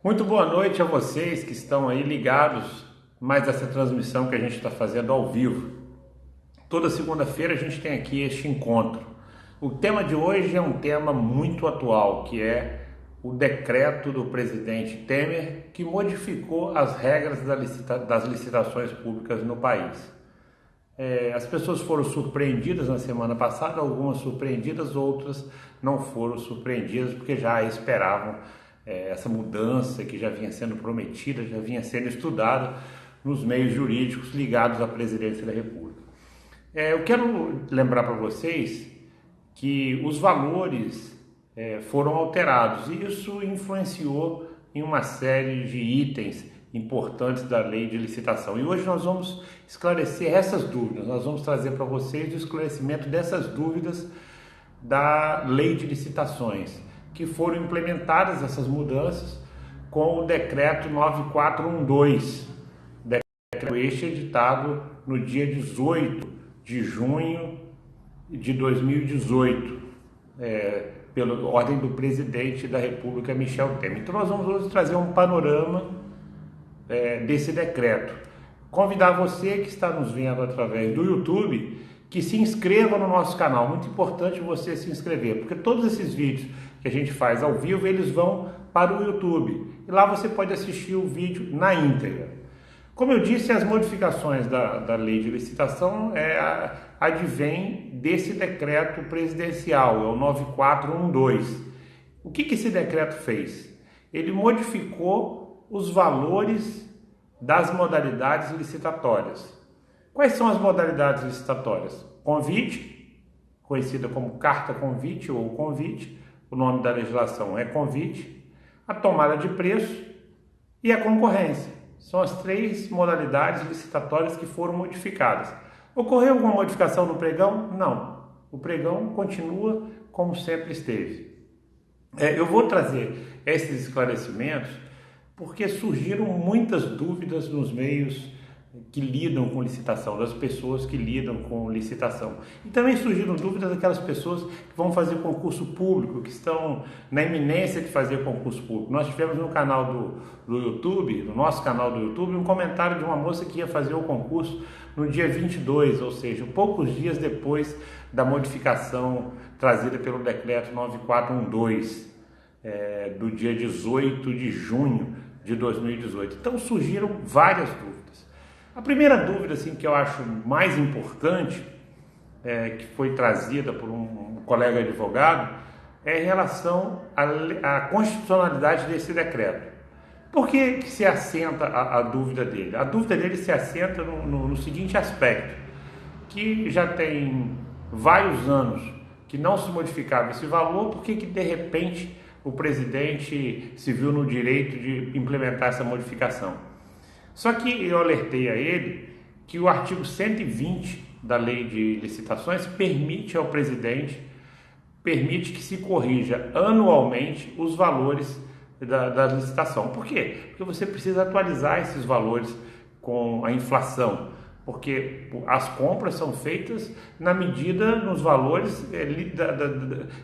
Muito boa noite a vocês que estão aí ligados mais essa transmissão que a gente está fazendo ao vivo. Toda segunda-feira a gente tem aqui este encontro. O tema de hoje é um tema muito atual, que é o decreto do presidente Temer que modificou as regras das licitações públicas no país. As pessoas foram surpreendidas na semana passada, algumas surpreendidas, outras não foram surpreendidas porque já esperavam essa mudança que já vinha sendo prometida, já vinha sendo estudada nos meios jurídicos ligados à presidência da República. Eu quero lembrar para vocês que os valores foram alterados e isso influenciou em uma série de itens importantes da lei de licitação. E hoje nós vamos esclarecer essas dúvidas, nós vamos trazer para vocês o esclarecimento dessas dúvidas da lei de licitações, que foram implementadas essas mudanças com o decreto 9412, decreto este editado no dia 18 de junho de 2018, pela ordem do presidente da República, Michel Temer. Então nós vamos hoje trazer um panorama desse decreto. Convidar você que está nos vendo através do YouTube que se inscreva no nosso canal. Muito importante você se inscrever, porque todos esses vídeos que a gente faz ao vivo, eles vão para o YouTube. E lá você pode assistir o vídeo na íntegra. Como eu disse, as modificações da lei de licitação advêm desse decreto presidencial, é o 9412. O que esse decreto fez? Ele modificou os valores das modalidades licitatórias. Quais são as modalidades licitatórias? Convite, conhecida como carta convite ou convite, o nome da legislação é convite, a tomada de preço e a concorrência. São as três modalidades licitatórias que foram modificadas. Ocorreu alguma modificação no pregão? Não. O pregão continua como sempre esteve. Eu vou trazer esses esclarecimentos porque surgiram muitas dúvidas nos meios que lidam com licitação, das pessoas que lidam com licitação. E também surgiram dúvidas daquelas pessoas que vão fazer concurso público, que estão na iminência de fazer concurso público. Nós tivemos no canal do YouTube, no nosso canal do YouTube, um comentário de uma moça que ia fazer o concurso no dia 22, ou seja, poucos dias depois da modificação trazida pelo decreto 9412, do dia 18 de junho de 2018. Então surgiram várias dúvidas. A primeira dúvida assim, que eu acho mais importante, que foi trazida por um colega advogado, é em relação à constitucionalidade desse decreto. Por que se assenta a dúvida dele? A dúvida dele se assenta no seguinte aspecto, que já tem vários anos que não se modificava esse valor, por que de repente o presidente se viu no direito de implementar essa modificação? Só que eu alertei a ele que o artigo 120 da lei de licitações permite ao presidente, que se corrija anualmente os valores da licitação. Por quê? Porque você precisa atualizar esses valores com a inflação, porque as compras são feitas na medida, nos valores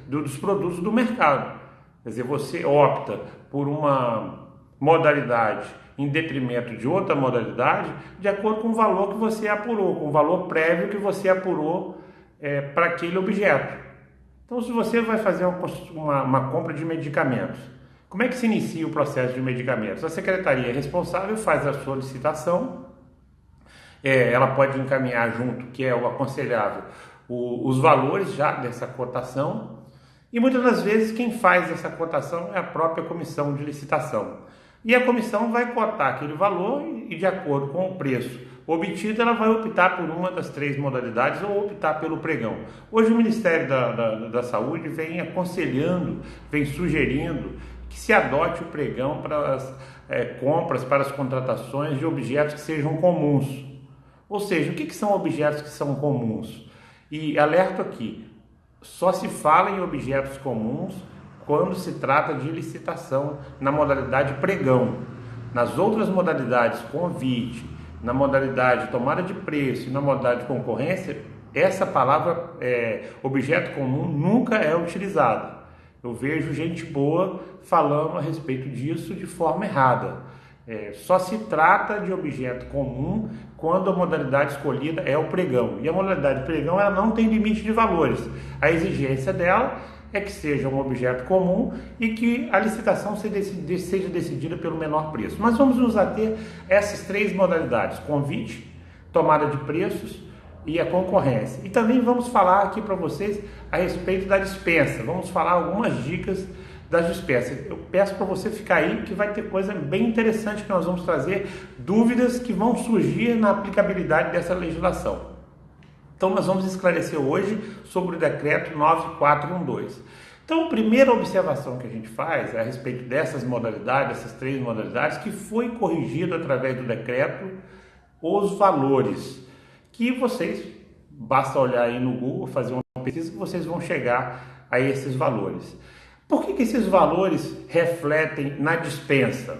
dos produtos do mercado. Quer dizer, você opta por uma modalidade em detrimento de outra modalidade de acordo com o valor que você apurou, com o valor prévio que você apurou para aquele objeto. Então, se você vai fazer uma compra de medicamentos, como é que se inicia o processo de medicamentos? A secretaria responsável faz a solicitação, ela pode encaminhar junto, que é o aconselhável, os valores já dessa cotação. E muitas das vezes quem faz essa cotação é a própria comissão de licitação. E a comissão vai cotar aquele valor e de acordo com o preço obtido, ela vai optar por uma das três modalidades ou optar pelo pregão. Hoje o Ministério da Saúde vem aconselhando, vem sugerindo que se adote o pregão para as compras, para as contratações de objetos que sejam comuns. Ou seja, o que são objetos que são comuns? E alerto aqui, só se fala em objetos comuns quando se trata de licitação na modalidade pregão. Nas outras modalidades, convite, na modalidade tomada de preço e na modalidade concorrência, essa palavra objeto comum nunca é utilizada. Eu vejo gente boa falando a respeito disso de forma errada. Só se trata de objeto comum quando a modalidade escolhida é o pregão. E a modalidade pregão, ela não tem limite de valores. A exigência dela é que seja um objeto comum e que a licitação seja decidida pelo menor preço. Mas vamos nos ater a essas três modalidades: convite, tomada de preços e a concorrência. E também vamos falar aqui para vocês a respeito da dispensa. Vamos falar algumas dicas das dispensas. Eu peço para você ficar aí, que vai ter coisa bem interessante que nós vamos trazer, dúvidas que vão surgir na aplicabilidade dessa legislação. Então nós vamos esclarecer hoje sobre o decreto 9412. Então a primeira observação que a gente faz é a respeito dessas modalidades, essas três modalidades, que foi corrigido através do decreto os valores, que vocês, basta olhar aí no Google, fazer uma pesquisa, que vocês vão chegar a esses valores. Por que esses valores refletem na dispensa?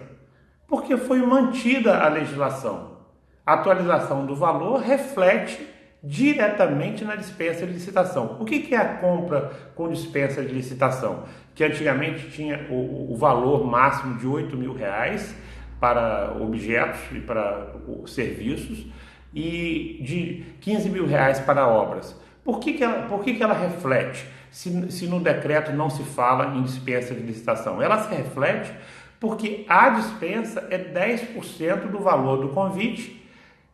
Porque foi mantida a legislação. A atualização do valor reflete diretamente na dispensa de licitação. O que é a compra com dispensa de licitação? Que antigamente tinha o valor máximo de R$8.000 para objetos e para serviços e de R$15.000 para obras. Por que ela reflete? Se no decreto não se fala em dispensa de licitação, ela se reflete porque a dispensa é 10% do valor do convite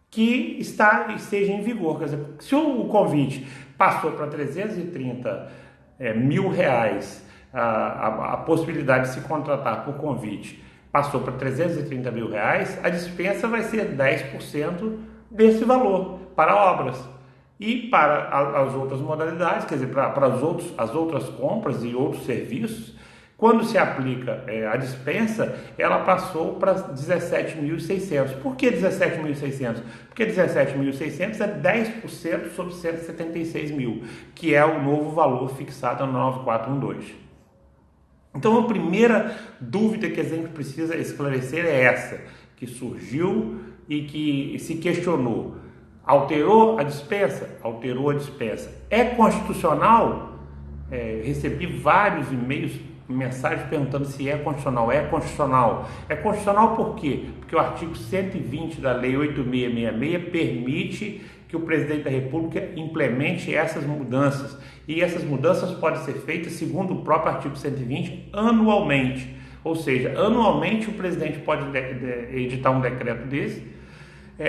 que esteja em vigor. Quer dizer, se o convite passou para R$330 mil, a possibilidade de se contratar por convite passou para R$330 mil, a dispensa vai ser 10% desse valor para obras. E para as outras modalidades, quer dizer, para as outras compras e outros serviços, quando se aplica a dispensa, ela passou para 17.600. Por que 17.600? Porque 17.600 é 10% sobre 176 mil, que é o novo valor fixado na 9412. Então, a primeira dúvida que a gente precisa esclarecer é essa, que surgiu e que se questionou. Alterou a dispensa? Alterou a dispensa. É constitucional? Recebi vários e-mails, mensagens perguntando se é constitucional. É constitucional. É constitucional por quê? Porque o artigo 120 da Lei 8666 permite que o presidente da República implemente essas mudanças. E essas mudanças podem ser feitas, segundo o próprio artigo 120, anualmente. Ou seja, anualmente o presidente pode editar um decreto desse,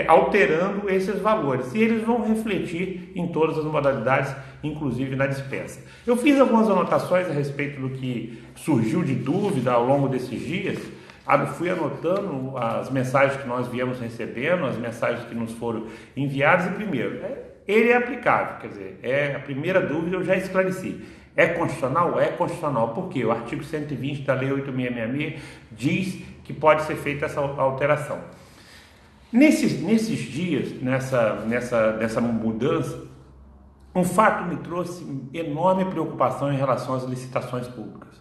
alterando esses valores, e eles vão refletir em todas as modalidades, inclusive na dispensa. Eu fiz algumas anotações a respeito do que surgiu de dúvida ao longo desses dias, fui anotando as mensagens que nós viemos recebendo, as mensagens que nos foram enviadas, e primeiro, ele é aplicável, quer dizer, a primeira dúvida eu já esclareci. É constitucional? É constitucional. Por quê? O artigo 120 da Lei 8666 diz que pode ser feita essa alteração. Nesses dias, nessa mudança, um fato me trouxe enorme preocupação em relação às licitações públicas.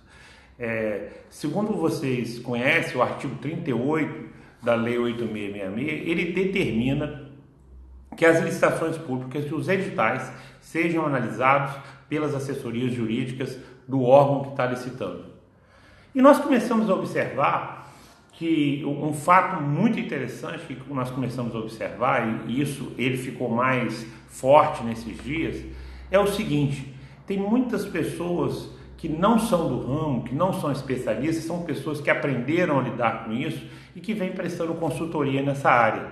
Segundo vocês conhecem, o artigo 38 da Lei 8666, ele determina que as licitações públicas e os editais sejam analisados pelas assessorias jurídicas do órgão que está licitando. E nós começamos a observar que um fato muito interessante que nós começamos a observar, e isso ele ficou mais forte nesses dias, é o seguinte: tem muitas pessoas que não são do ramo, que não são especialistas, são pessoas que aprenderam a lidar com isso e que vêm prestando consultoria nessa área.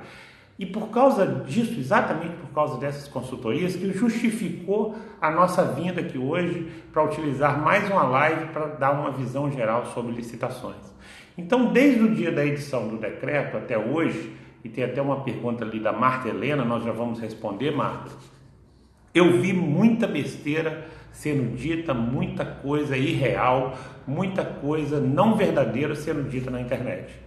E por causa disso, exatamente por causa dessas consultorias, que justificou a nossa vinda aqui hoje para utilizar mais uma live para dar uma visão geral sobre licitações. Então, desde o dia da edição do decreto até hoje, e tem até uma pergunta ali da Marta Helena, nós já vamos responder, Marta, eu vi muita besteira sendo dita, muita coisa irreal, muita coisa não verdadeira sendo dita na internet.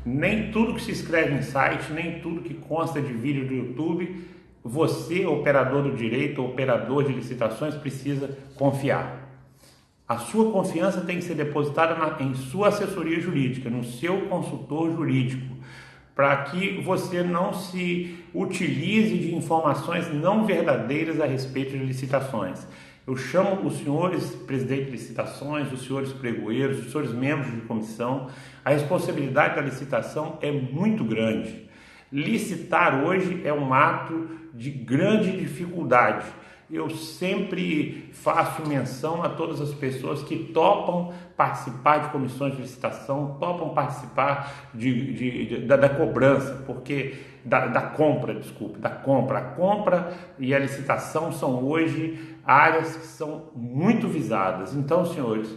Nem tudo que se escreve em site, nem tudo que consta de vídeo do YouTube, você, operador do direito, operador de licitações, precisa confiar. A sua confiança tem que ser depositada em sua assessoria jurídica, no seu consultor jurídico, para que você não se utilize de informações não verdadeiras a respeito de licitações. Eu chamo os senhores presidentes de licitações, os senhores pregoeiros, os senhores membros de comissão. A responsabilidade da licitação é muito grande. Licitar hoje é um ato de grande dificuldade. Eu sempre faço menção a todas as pessoas que topam participar de comissões de licitação, topam participar da cobrança, porque da compra. A compra e a licitação são hoje áreas que são muito visadas. Então, senhores,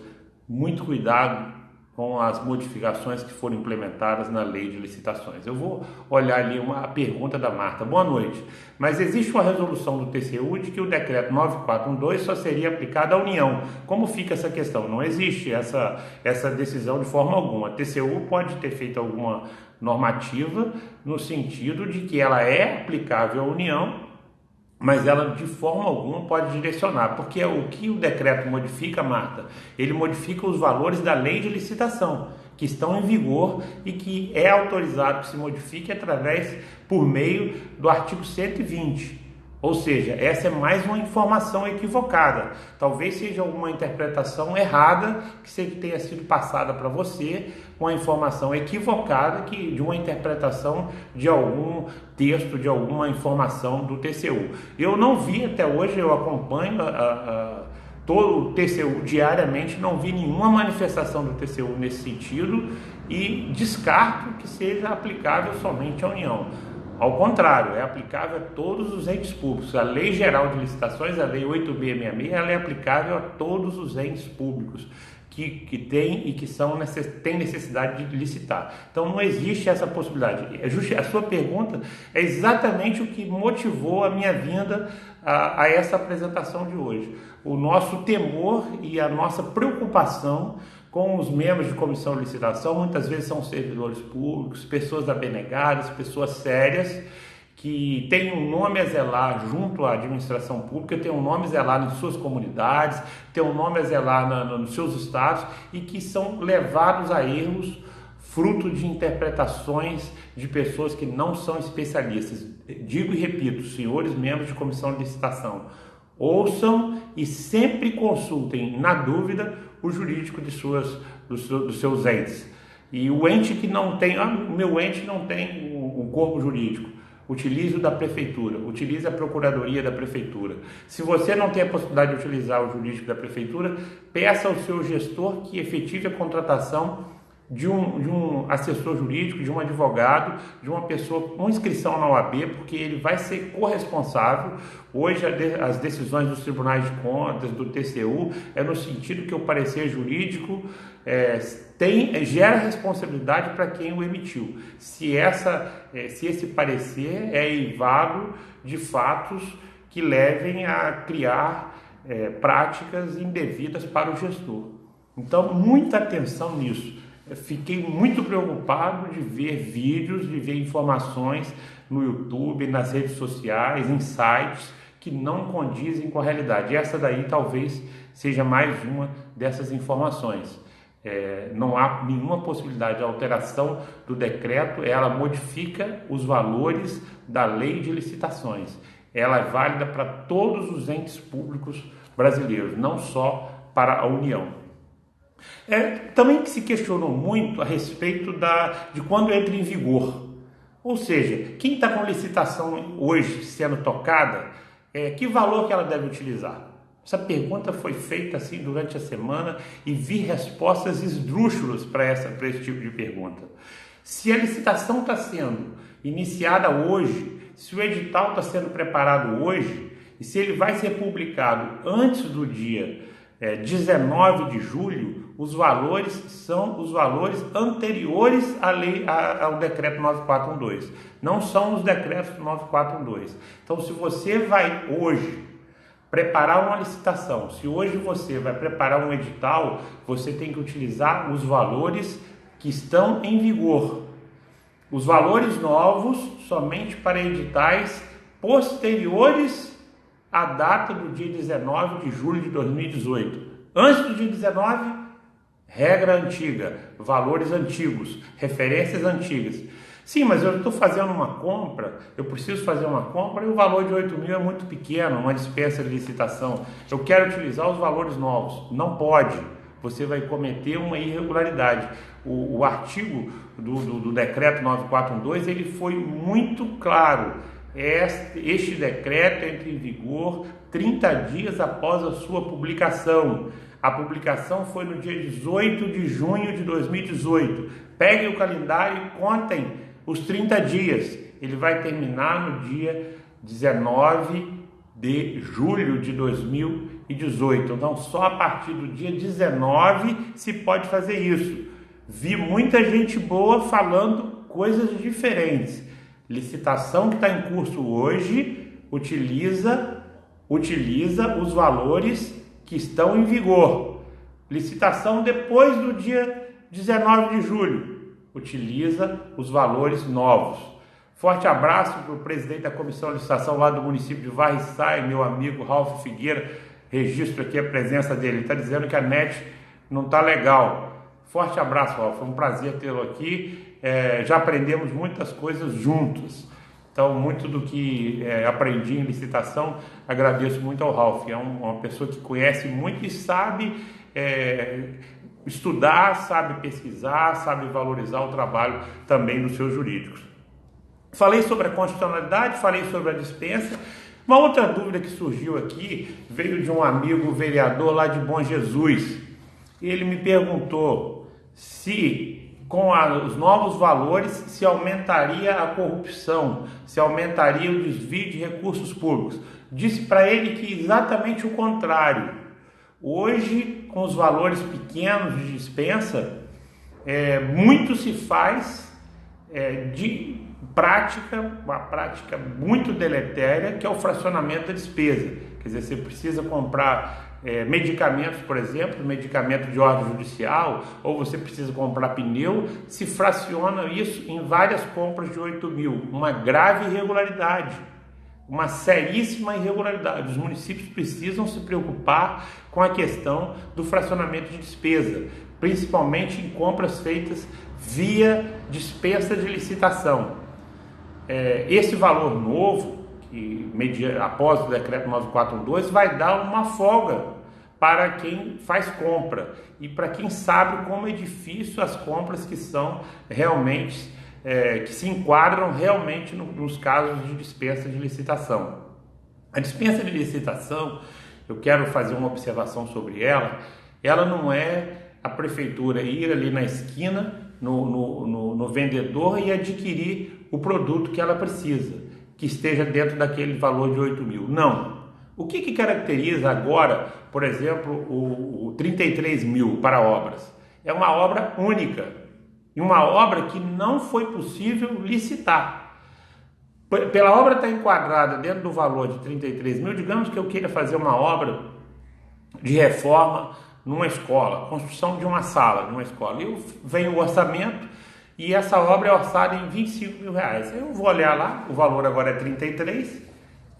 muito cuidado com as modificações que foram implementadas na lei de licitações. Eu vou olhar ali a pergunta da Marta. Boa noite. Mas existe uma resolução do TCU de que o decreto 9412 só seria aplicado à União. Como fica essa questão? Não existe essa decisão de forma alguma. A TCU pode ter feito alguma normativa no sentido de que ela é aplicável à União, mas ela de forma alguma pode direcionar, porque o que o decreto modifica, Marta, ele modifica os valores da lei de licitação, que estão em vigor e que é autorizado que se modifique por meio do artigo 120. Ou seja, essa é mais uma informação equivocada. Talvez seja uma interpretação errada que tenha sido passada para você, uma informação equivocada de uma interpretação de algum texto, de alguma informação do TCU. Eu não vi até hoje, eu acompanho todo o TCU diariamente, não vi nenhuma manifestação do TCU nesse sentido e descarto que seja aplicável somente à União. Ao contrário, é aplicável a todos os entes públicos. A Lei Geral de Licitações, a Lei 8666, ela é aplicável a todos os entes públicos que têm e que têm necessidade de licitar. Então não existe essa possibilidade. A sua pergunta é exatamente o que motivou a minha vinda a essa apresentação de hoje. O nosso temor e a nossa preocupação com os membros de comissão de licitação, muitas vezes são servidores públicos, pessoas abnegadas, pessoas sérias, que têm um nome a zelar junto à administração pública, têm um nome a zelar em suas comunidades, têm um nome a zelar nos seus estados e que são levados a erros fruto de interpretações de pessoas que não são especialistas. Digo e repito, senhores membros de comissão de licitação, ouçam e sempre consultem, na dúvida, o jurídico dos seus entes. E o ente que não tem, o meu ente não tem um corpo jurídico, utilize o da prefeitura, utilize a procuradoria da prefeitura. Se você não tem a possibilidade de utilizar o jurídico da prefeitura, peça ao seu gestor que efetive a contratação de um assessor jurídico, de um advogado, de uma pessoa com inscrição na OAB, porque ele vai ser corresponsável. Hoje as decisões dos tribunais de contas, do TCU, é no sentido que o parecer jurídico gera responsabilidade para quem o emitiu. Se esse parecer é eivado de fatos que levem a criar práticas indevidas para o gestor. Então, muita atenção nisso. Fiquei muito preocupado de ver vídeos, de ver informações no YouTube, nas redes sociais, em sites que não condizem com a realidade. E essa daí talvez seja mais uma dessas informações. Não há nenhuma possibilidade de alteração do decreto, ela modifica os valores da lei de licitações. Ela é válida para todos os entes públicos brasileiros, não só para a União. Também se questionou muito a respeito de quando entra em vigor. Ou seja, quem está com licitação hoje sendo tocada, que valor que ela deve utilizar? Essa pergunta foi feita assim durante a semana e vi respostas esdrúxulas para esse tipo de pergunta. Se a licitação está sendo iniciada hoje, se o edital está sendo preparado hoje e se ele vai ser publicado antes do dia 19 de julho, os valores são os valores anteriores ao decreto 9412, não são os decretos 9412. Então, se você vai hoje preparar uma licitação, se hoje você vai preparar um edital, você tem que utilizar os valores que estão em vigor. Os valores novos somente para editais posteriores à data do dia 19 de julho de 2018. Antes do dia 19, regra antiga, valores antigos, referências antigas. Sim, mas eu estou fazendo uma compra, eu preciso fazer uma compra e o valor de 8 mil é muito pequeno, uma dispensa de licitação. Eu quero utilizar os valores novos. Não pode. Você vai cometer uma irregularidade. O artigo do decreto 9412, ele foi muito claro. Este decreto entra em vigor 30 dias após a sua publicação. A publicação foi no dia 18 de junho de 2018. Peguem o calendário e contem os 30 dias. Ele vai terminar no dia 19 de julho de 2018. Então, só a partir do dia 19 se pode fazer isso. Vi muita gente boa falando coisas diferentes. Licitação que está em curso hoje utiliza os valores que estão em vigor. Licitação depois do dia 19 de julho utiliza os valores novos. Forte abraço para o presidente da Comissão de Licitação lá do município de Varriçai, meu amigo Ralf Figueira. Registro aqui a presença dele. Ele está dizendo que a net não está legal. Forte abraço, Ralf. Foi um prazer tê-lo aqui. Já aprendemos muitas coisas juntos. Então, muito do que aprendi em licitação, agradeço muito ao Ralf. É uma pessoa que conhece muito e sabe estudar, sabe pesquisar, sabe valorizar o trabalho também dos seus jurídicos. Falei sobre a constitucionalidade, falei sobre a dispensa. Uma outra dúvida que surgiu aqui veio de um amigo vereador lá de Bom Jesus. Ele me perguntou se com os novos valores se aumentaria a corrupção, se aumentaria o desvio de recursos públicos. Disse para ele que exatamente o contrário. Hoje, com os valores pequenos de dispensa, muito se faz de uma prática muito deletéria, que é o fracionamento da despesa. Quer dizer, você precisa comprar medicamentos, por exemplo, medicamento de ordem judicial, ou você precisa comprar pneu, se fraciona isso em várias compras de 8 mil. Uma grave irregularidade, uma seríssima irregularidade. Os municípios precisam se preocupar com a questão do fracionamento de despesa, principalmente em compras feitas via dispensa de licitação. Esse valor novo, que após o decreto 9412, vai dar uma folga para quem faz compra e para quem sabe como é difícil as compras que são realmente, que se enquadram realmente nos casos de dispensa de licitação. A dispensa de licitação, eu quero fazer uma observação sobre ela não é a prefeitura ir ali na esquina, no vendedor e adquirir o produto que ela precisa, que esteja dentro daquele valor de 8 mil. Não. O que caracteriza agora, por exemplo, o 33 mil para obras? É uma obra única e uma obra que não foi possível licitar. Pela obra estar enquadrada dentro do valor de 33 mil, digamos que eu queira fazer uma obra de reforma numa escola, construção de uma sala de uma escola. Eu venho o orçamento e essa obra é orçada em 25 mil reais. Eu vou olhar lá, o valor agora é 33,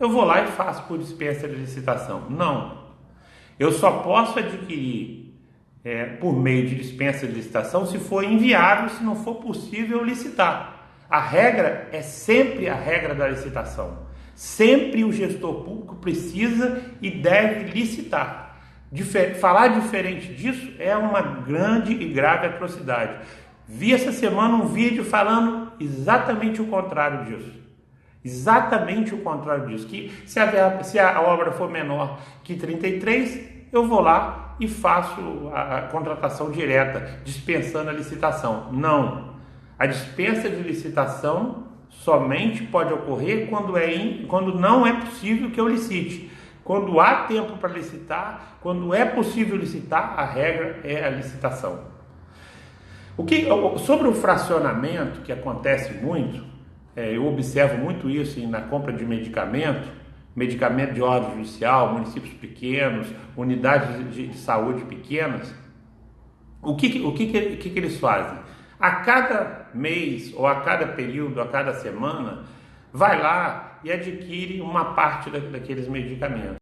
eu vou lá e faço por dispensa de licitação. Não. Eu só posso adquirir por meio de dispensa de licitação se for inviável, se não for possível licitar. A regra é sempre a regra da licitação. Sempre o gestor público precisa e deve licitar. Falar diferente disso é uma grande e grave atrocidade. Vi essa semana um vídeo falando exatamente o contrário disso. Exatamente o contrário disso. Que se a obra for menor que 33, eu vou lá e faço a contratação direta, dispensando a licitação. Não. A dispensa de licitação somente pode ocorrer quando não é possível que eu licite. Quando há tempo para licitar, quando é possível licitar, a regra é a licitação. Sobre o fracionamento, que acontece muito, eu observo muito isso na compra de medicamento de ordem judicial, municípios pequenos, unidades de saúde pequenas. O que eles fazem? A cada mês, ou a cada período, a cada semana, vai lá e adquire uma parte daqueles medicamentos.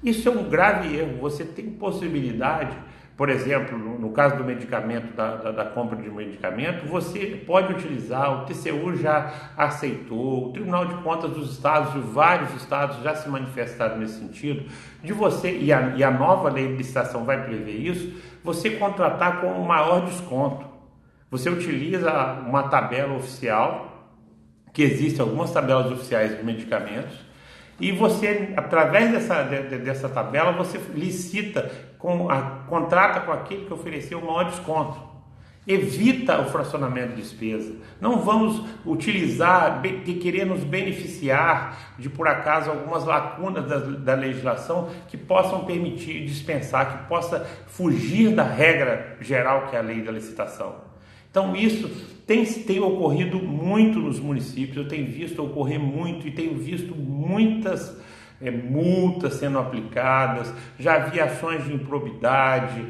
Isso é um grave erro. Você tem possibilidade Por exemplo, no caso do medicamento, da compra de medicamento, você pode utilizar, o TCU já aceitou, o Tribunal de Contas dos Estados, de vários estados já se manifestaram nesse sentido, de você, e a nova lei de licitação vai prever isso, você contratar com um maior desconto. Você utiliza uma tabela oficial, que existem algumas tabelas oficiais de medicamentos, e você, através dessa tabela, você licita, contrata com aquele que ofereceu o maior desconto. Evita o fracionamento de despesa. Não vamos utilizar, querer nos beneficiar de, por acaso, algumas lacunas da legislação que possam permitir dispensar, que possa fugir da regra geral que é a lei da licitação. Então isso tem ocorrido muito nos municípios, eu tenho visto ocorrer muito e tenho visto muitas multas sendo aplicadas, já vi ações de improbidade,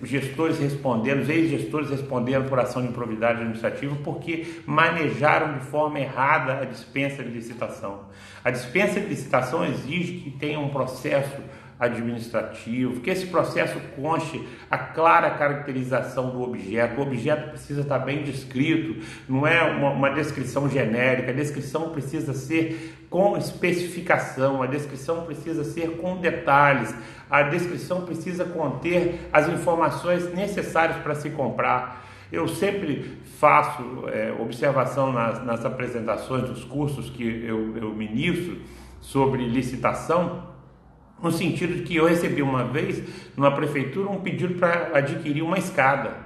gestores respondendo, ex-gestores respondendo por ação de improbidade administrativa porque manejaram de forma errada a dispensa de licitação. A dispensa de licitação exige que tenha um processo administrativo, que esse processo conste a clara caracterização do objeto. O objeto precisa estar bem descrito, não é uma descrição genérica, a descrição precisa ser com especificação, a descrição precisa ser com detalhes, a descrição precisa conter as informações necessárias para se comprar. Eu sempre faço observação nas apresentações dos cursos que eu ministro sobre licitação, no sentido de que eu recebi uma vez, numa prefeitura, um pedido para adquirir uma escada.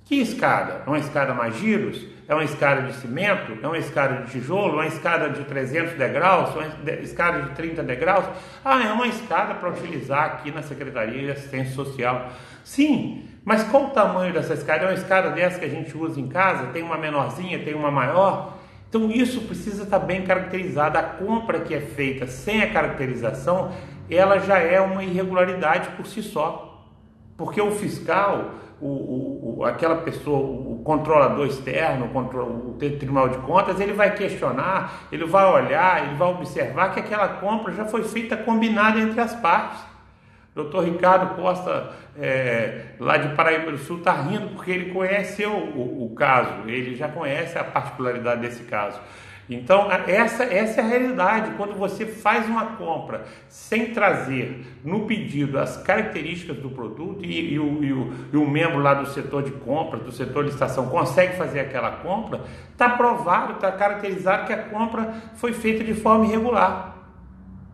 Que escada? É uma escada mais giros? É uma escada de cimento? É uma escada de tijolo? Uma escada de 300 degraus? Uma escada de 30 degraus? Ah, é uma escada para utilizar aqui na Secretaria de Assistência Social. Sim, mas qual o tamanho dessa escada? É uma escada dessa que a gente usa em casa? Tem uma menorzinha, tem uma maior? Então isso precisa estar bem caracterizado. A compra que é feita sem a caracterização, ela já é uma irregularidade por si só, porque o fiscal, aquela pessoa, o controlador externo, o Tribunal de Contas, ele vai questionar, ele vai olhar, ele vai observar que aquela compra já foi feita combinada entre as partes. O Dr. Ricardo Costa, lá de Paraíba do Sul, está rindo porque ele conheceu o caso, ele já conhece a particularidade desse caso. Então, essa é a realidade. Quando você faz uma compra sem trazer no pedido as características do produto e o membro lá do setor de compras, do setor de licitação, consegue fazer aquela compra, está provado, está caracterizado que a compra foi feita de forma irregular.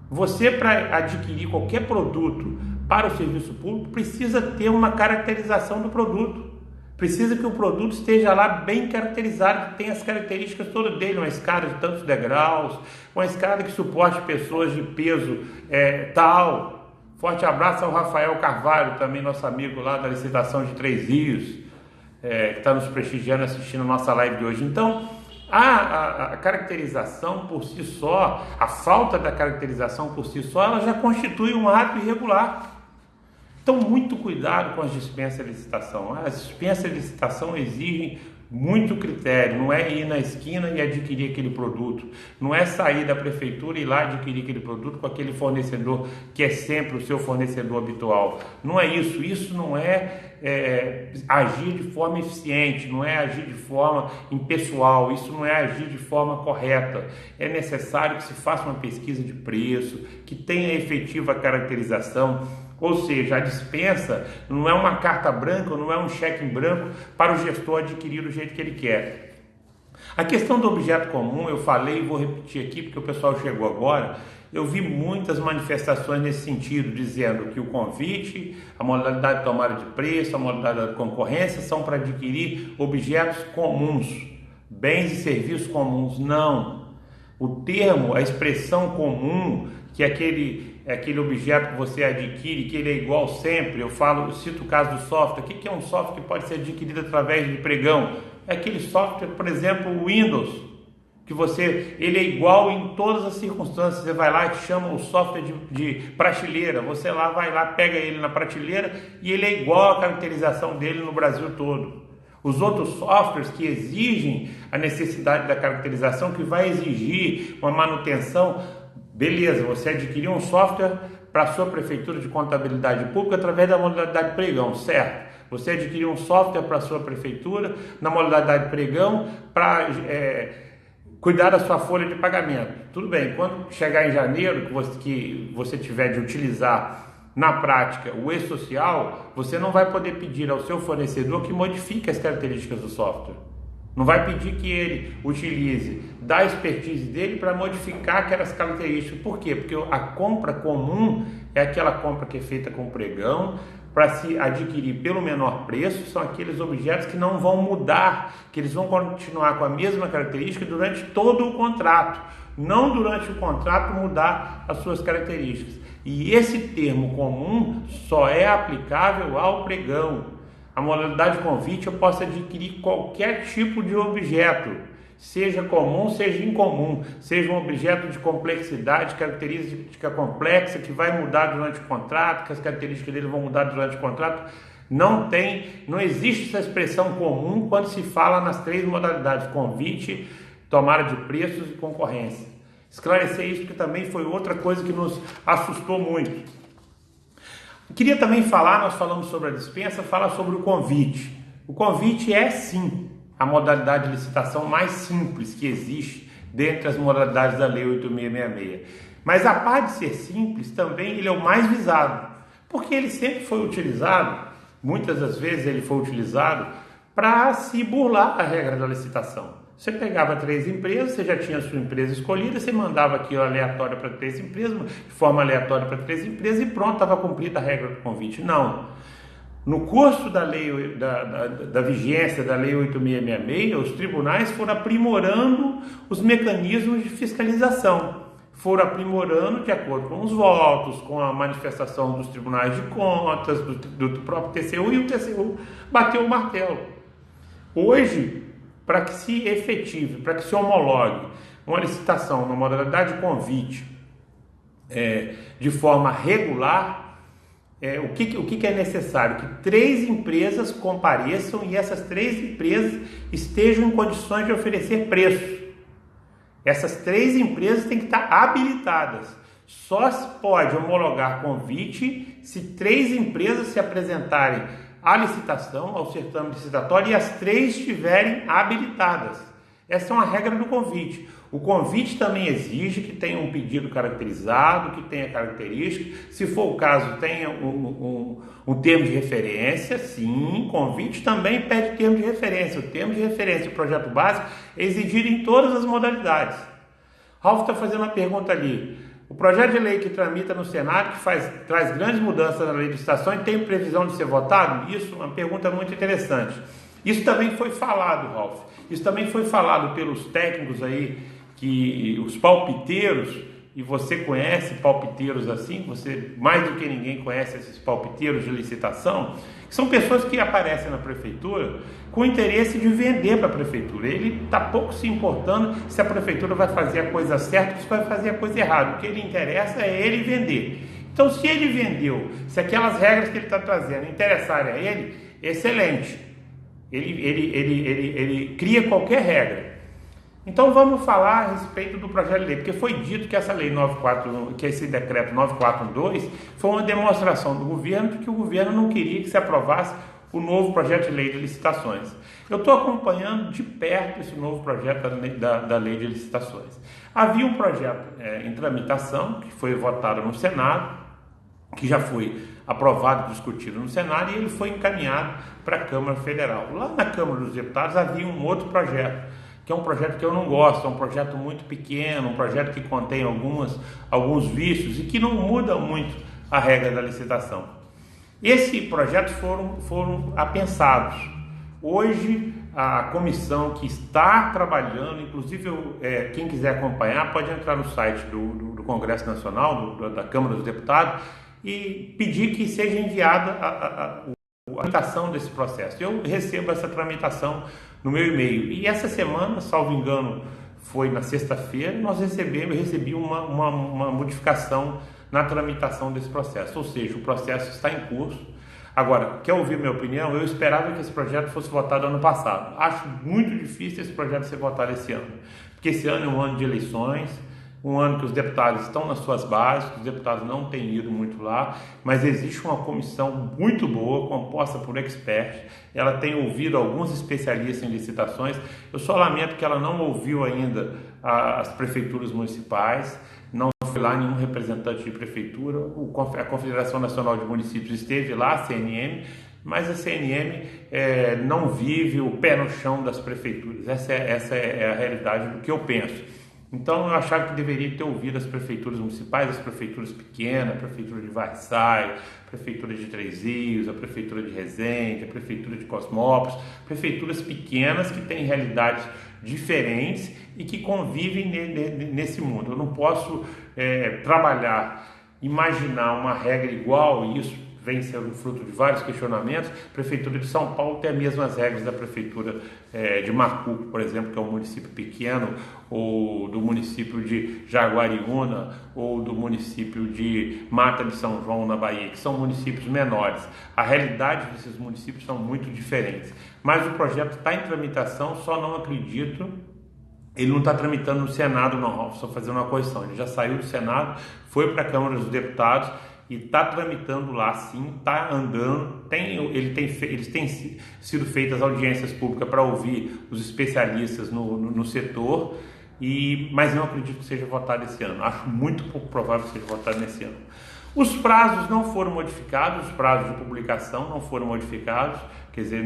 Você, para adquirir qualquer produto para o serviço público, precisa ter uma caracterização do produto. Precisa que o produto esteja lá bem caracterizado, que tenha as características todas dele, uma escada de tantos degraus, uma escada que suporte pessoas de peso tal. Forte abraço ao Rafael Carvalho, também nosso amigo lá da licitação de Três Rios, que está nos prestigiando, assistindo a nossa live de hoje. Então, a caracterização por si só, a falta da caracterização por si só, ela já constitui um ato irregular. Então, muito cuidado com as dispensas de licitação. As dispensas de licitação exigem muito critério, não é ir na esquina e adquirir aquele produto, não é sair da prefeitura e ir lá adquirir aquele produto com aquele fornecedor que é sempre o seu fornecedor habitual. Não é isso, isso não é agir de forma eficiente, não é agir de forma impessoal, isso não é agir de forma correta. É necessário que se faça uma pesquisa de preço, que tenha efetiva caracterização. Ou seja, a dispensa não é uma carta branca, não é um cheque em branco para o gestor adquirir do jeito que ele quer. A questão do objeto comum, eu falei e vou repetir aqui porque o pessoal chegou agora, eu vi muitas manifestações nesse sentido, dizendo que o convite, a modalidade de tomada de preço, a modalidade da concorrência são para adquirir objetos comuns, bens e serviços comuns. Não. O termo, a expressão comum, que é aquele objeto que você adquire, que ele é igual sempre. Eu cito o caso do software. O que é um software que pode ser adquirido através de pregão? É aquele software, por exemplo, o Windows, que ele é igual em todas as circunstâncias. Você vai lá e chama o software de prateleira, você vai lá, pega ele na prateleira e ele é igual à caracterização dele no Brasil todo. Os outros softwares que exigem a necessidade da caracterização, que vai exigir uma manutenção, beleza, você adquiriu um software para a sua prefeitura de contabilidade pública através da modalidade pregão, certo? Você adquiriu um software para a sua prefeitura na modalidade pregão para cuidar da sua folha de pagamento. Tudo bem, quando chegar em janeiro, que você tiver de utilizar na prática o e-social, você não vai poder pedir ao seu fornecedor que modifique as características do software. Não vai pedir que ele utilize da expertise dele para modificar aquelas características. Por quê? Porque a compra comum é aquela compra que é feita com pregão, para se adquirir pelo menor preço, são aqueles objetos que não vão mudar, que eles vão continuar com a mesma característica durante todo o contrato, não durante o contrato mudar as suas características. E esse termo comum só é aplicável ao pregão. A modalidade convite eu posso adquirir qualquer tipo de objeto, seja comum, seja incomum, seja um objeto de complexidade, característica complexa, que vai mudar durante o contrato, que as características dele vão mudar durante o contrato. Não existe essa expressão comum quando se fala nas três modalidades: convite, tomada de preços e concorrência. Esclarecer isso, porque também foi outra coisa que nos assustou muito. Queria também nós falamos sobre a dispensa, falar sobre o convite. O convite é sim a modalidade de licitação mais simples que existe dentre as modalidades da Lei 8666. Mas a par de ser simples, também ele é o mais visado, porque ele sempre foi utilizado, muitas das vezes ele foi utilizado para se burlar da regra da licitação. Você pegava 3 empresas, você já tinha a sua empresa escolhida, você mandava aquilo aleatório para 3 empresas, de forma aleatória para 3 empresas e pronto, estava cumprida a regra do convite. Não. No curso da lei da vigência da Lei 8666, os tribunais foram aprimorando os mecanismos de fiscalização. Foram aprimorando de acordo com os votos, com a manifestação dos tribunais de contas, do próprio TCU, e o TCU bateu o martelo. Hoje, para que se efetive, para que se homologue uma licitação na modalidade de convite de forma regular, o que é necessário? Que 3 empresas compareçam e essas 3 empresas estejam em condições de oferecer preço. Essas 3 empresas têm que estar habilitadas. Só se pode homologar convite se 3 empresas se apresentarem à licitação, ao certame licitatório, e as 3 estiverem habilitadas. Essa é uma regra do convite. O convite também exige que tenha um pedido caracterizado, que tenha característica. Se for o caso, tenha um termo de referência. Sim, convite também pede termo de referência. O termo de referência do projeto básico é exigido em todas as modalidades. Ralf está fazendo uma pergunta ali. O projeto de lei que tramita no Senado, que traz grandes mudanças na lei de licitações, tem previsão de ser votado? Isso é uma pergunta muito interessante. Isso também foi falado, Ralf. Isso também foi falado pelos técnicos aí, os palpiteiros, e você conhece palpiteiros assim, você mais do que ninguém conhece esses palpiteiros de licitação, que são pessoas que aparecem na prefeitura com o interesse de vender para a prefeitura. Ele está pouco se importando se a prefeitura vai fazer a coisa certa ou se vai fazer a coisa errada. O que ele interessa é ele vender. Então, se ele vendeu, se aquelas regras que ele está trazendo interessarem a ele, excelente. Ele cria qualquer regra. Então vamos falar a respeito do projeto de lei, porque foi dito que essa lei 94, que esse decreto 9412 foi uma demonstração do governo de que o governo não queria que se aprovasse o novo projeto de lei de licitações. Eu estou acompanhando de perto esse novo projeto da lei de licitações. Havia um projeto em tramitação, que foi votado no Senado, que já foi aprovado e discutido no Senado, e ele foi encaminhado para a Câmara Federal. Lá na Câmara dos Deputados havia um outro projeto, que é um projeto que eu não gosto, é um projeto muito pequeno, um projeto que contém alguns vícios e que não muda muito a regra da licitação. Esses projetos foram apensados. Hoje, a comissão que está trabalhando, inclusive quem quiser acompanhar, pode entrar no site do Congresso Nacional, da Câmara dos Deputados, e pedir que seja enviada a tramitação desse processo. Eu recebo essa tramitação no meu e-mail. E essa semana, salvo engano, foi na sexta-feira, eu recebi uma modificação na tramitação desse processo. Ou seja, o processo está em curso. Agora, quer ouvir minha opinião? Eu esperava que esse projeto fosse votado ano passado. Acho muito difícil esse projeto ser votado esse ano, porque esse ano é um ano de eleições, um ano que os deputados estão nas suas bases, os deputados não têm ido muito lá, mas existe uma comissão muito boa, composta por experts. Ela tem ouvido alguns especialistas em licitações. Eu só lamento que ela não ouviu ainda as prefeituras municipais, não foi lá nenhum representante de prefeitura. A Confederação Nacional de Municípios esteve lá, a CNM, mas a CNM não vive o pé no chão das prefeituras. Essa é a realidade do que eu penso. Então eu achava que deveria ter ouvido as prefeituras municipais, as prefeituras pequenas, a prefeitura de Varçai, a prefeitura de Três Rios, a prefeitura de Resende, a prefeitura de Cosmópolis, prefeituras pequenas que têm realidades diferentes e que convivem nesse mundo. Eu não posso imaginar uma regra igual, e isso vem sendo fruto de vários questionamentos. A Prefeitura de São Paulo tem as mesmas regras da Prefeitura de Macuco, por exemplo, que é um município pequeno, ou do município de Jaguariúna, ou do município de Mata de São João, na Bahia, que são municípios menores. A realidade desses municípios são muito diferentes. Mas o projeto está em tramitação, só não acredito. Ele não está tramitando no Senado, não, só fazendo uma correção. Ele já saiu do Senado, foi para a Câmara dos Deputados e está tramitando lá, sim, está andando. Eles têm sido feitas audiências públicas para ouvir os especialistas no setor, mas não acredito que seja votado esse ano. Acho muito pouco provável que seja votado nesse ano. Os prazos não foram modificados, os prazos de publicação não foram modificados, quer dizer,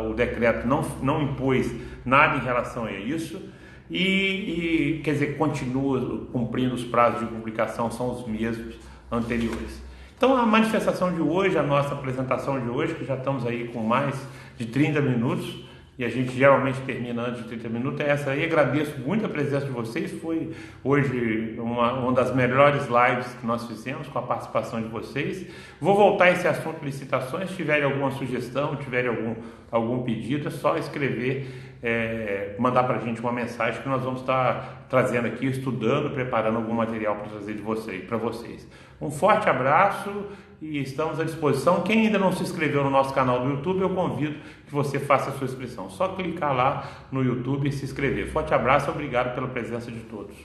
o decreto não impôs nada em relação a isso. Quer dizer, continua cumprindo os prazos de publicação, são os mesmos anteriores. Então a manifestação de hoje, a nossa apresentação de hoje, que já estamos aí com mais de 30 minutos, e a gente geralmente termina antes de 30 minutos, é essa aí. Agradeço muito a presença de vocês, foi hoje uma das melhores lives que nós fizemos com a participação de vocês. Vou voltar a esse assunto de licitações. Se tiverem alguma sugestão, tiverem algum pedido, é só escrever, mandar para a gente uma mensagem que nós vamos estar trazendo aqui, estudando, preparando algum material para trazer para vocês. Um forte abraço e estamos à disposição. Quem ainda não se inscreveu no nosso canal do YouTube, eu convido que você faça a sua inscrição. Só clicar lá no YouTube e se inscrever. Forte abraço, obrigado pela presença de todos.